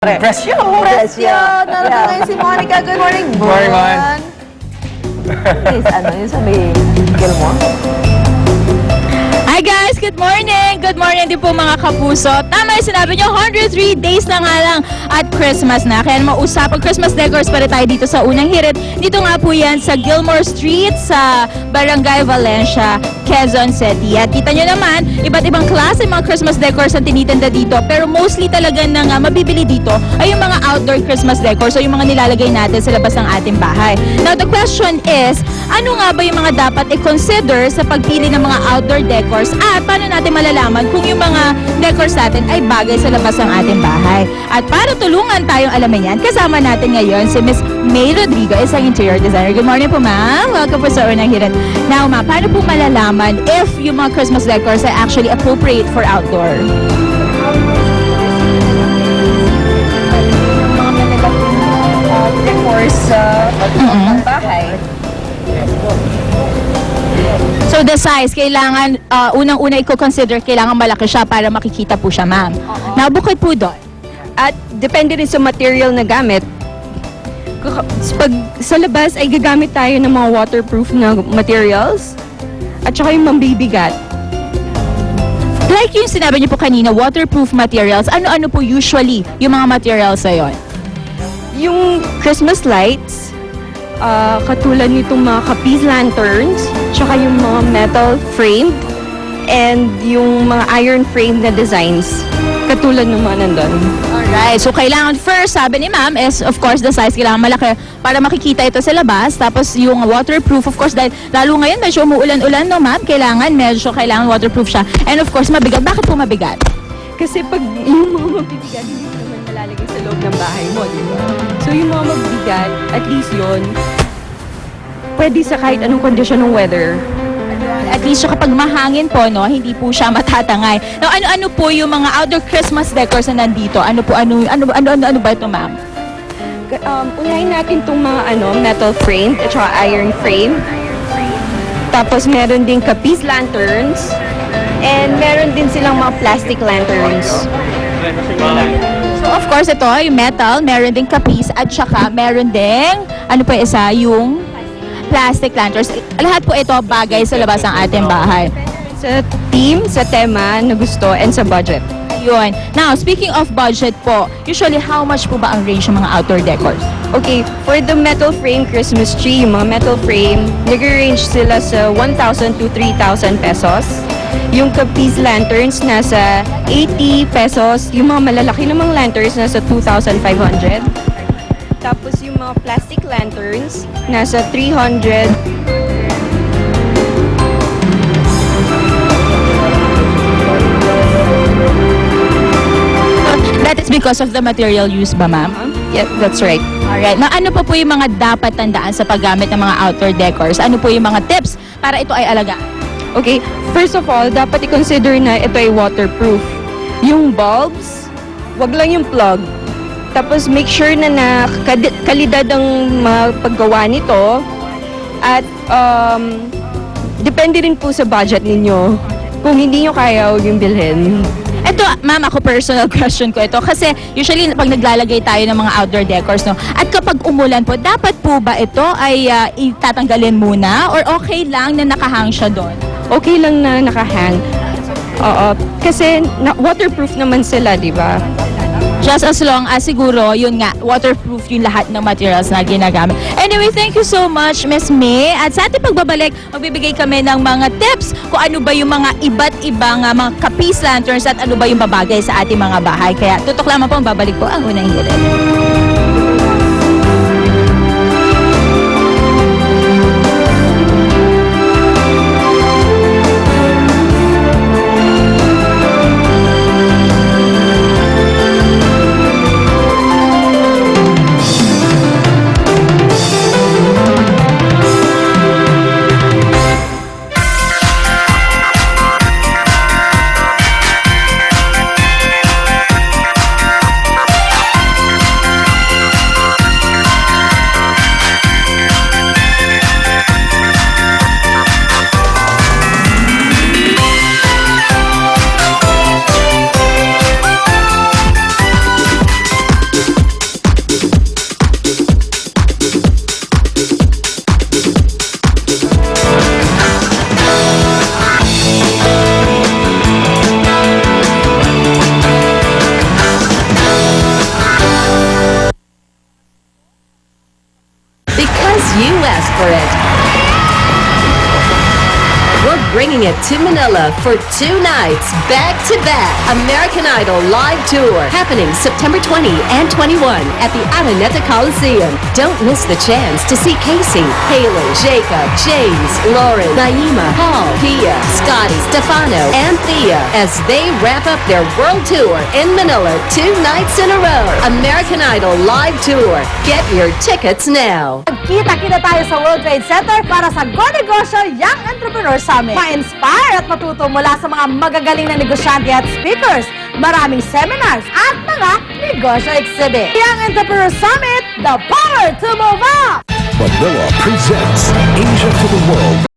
Presyo! Presyo! Narito ngayon si Monica. Good morning, Good morning, Bon. Please, yung sabi, Gilmore? Hi guys! Good morning! Good morning din po mga kapuso. Tama yung sinabi nyo, 103 days na nga lang at Christmas na. Kaya mausapang Christmas decors pa rin tayo dito sa unang hirit. Dito nga po yan sa Gilmore Street sa Barangay Valencia, Quezon City. At kita nyo naman, iba't ibang klase mga Christmas decors ang tinitinda dito. Pero mostly talaga na nga mabibili dito ay yung mga outdoor Christmas decors o yung mga nilalagay natin sa labas ng ating bahay. Now the question is, ano nga ba yung mga dapat i-consider sa pagpili ng mga outdoor decors at paano natin malalaman kung yung mga decors natin ay bagay sa labas ng ating bahay. At para tulungan tayong alamin yan, kasama natin ngayon si Miss May Rodrigo, isang interior designer. Good morning po, ma'am. Welcome po sa unang hirit. Now, ma'am, paano po malalaman if yung mga Christmas decors ay actually appropriate for outdoor? Mga malalaking decors sa bahay. So the size, kailangan, unang-una i-consider, kailangan malaki siya para makikita po siya, ma'am. Now, bukod po doon, At depende rin sa material na gamit. Pag sa labas ay gagamit tayo ng mga waterproof na materials at saka yung mambibigat. like yung sinabi niyo po kanina, waterproof materials, ano-ano po usually yung mga materials na yun? Yung Christmas lights, katulad nitong mga kapis lanterns, tsaka yung mga metal framed, and yung mga iron framed na designs, katulad ng mga nandun. Alright, so kailangan first, sabi ni ma'am, is of course the size, kailangan malaki para makikita ito sa labas. Tapos yung waterproof, of course, dahil lalo ngayon medyo umuulan-ulan, no ma'am, kailangan waterproof siya. And of course, mabigat. Bakit po mabigat? Kasi pag yung mga mabibigat, hindi mo naman malalagay sa loob ng bahay mo, di ba? So yung mga mabibigat, at least yun, pwede sa kahit anong kondisyon ng weather. At least so kapag mahangin po, no, hindi po siya matatangay. Now, ano po yung mga outdoor Christmas decors na nandito? Ano ba ito, ma'am? Unahin natin itong mga metal frame at saka iron frame. Tapos meron din kapis lanterns. And meron din silang mga plastic lanterns. So, of course, ito, yung metal, meron ding kapis, at saka meron ding, ano pa yung isa, yung plastic lanterns. Lahat po ito bagay sa labas ng ating bahay. Sa theme, sa tema na gusto, and sa budget. Yun. Now, speaking of budget po, usually how much po ba ang range ng mga outdoor decors? Okay, for the metal frame Christmas tree, yung mga metal frame, nag-range sila sa 1,000 to 3,000 pesos. Yung kapis lanterns, nasa 80 pesos. Yung mga malalaki namang lanterns, nasa 2,500. Tapos yung mga plastic lanterns, nasa 300. That is because of the material used ba, ma'am? Yeah, that's right. Alright. Na ano po yung mga dapat tandaan sa paggamit ng mga outdoor decors? Ano po yung mga tips para ito ay alagaan? Okay, first of all, dapat i-consider na ito ay waterproof. Yung bulbs, wag lang yung plug. Tapos make sure na kalidad ang paggawa nito. At depende rin po sa budget ninyo. Kung hindi nyo kaya, huwag yung bilhin. Ito, ma'am, ako personal question ko ito. Kasi usually pag naglalagay tayo ng mga outdoor decors, no? At kapag umulan po, dapat po ba ito ay itatanggalin muna? Or okay lang na nakahang siya doon? Okay lang na nakahang. Oo. Kasi waterproof naman sila, di ba? Just as long as siguro, yun nga, waterproof yung lahat ng materials na ginagamit. Anyway, thank you so much, Miss May. At sa ating pagbabalik, magbibigay kami ng mga tips kung ano ba yung mga iba't ibang mga kapis lanterns at ano ba yung babagay sa ating mga bahay. Kaya tutok lamang po, babalik po ang unang hirit. for it. We're bringing it to Manila for 2 nights, back-to-back. American Idol Live Tour, happening September 20 and 21 at the Araneta Coliseum. Don't miss the chance to see Casey, Haley, Jacob, James, Lauren, Naima, Paul, Pia, Scotty, Stefano, and Thea as they wrap up their world tour in Manila 2 nights in a row. American Idol Live Tour. Get your tickets now. Kita-kita tayo sa World Trade Center para sa Go Negosyo Young Entrepreneur Summit. Ma-inspire at matuto mula sa mga magagaling na negosyante at speakers. Maraming seminars at mga negosyo exhibit. Young Entrepreneur Summit, the power to move up! Manila presents Asia to the World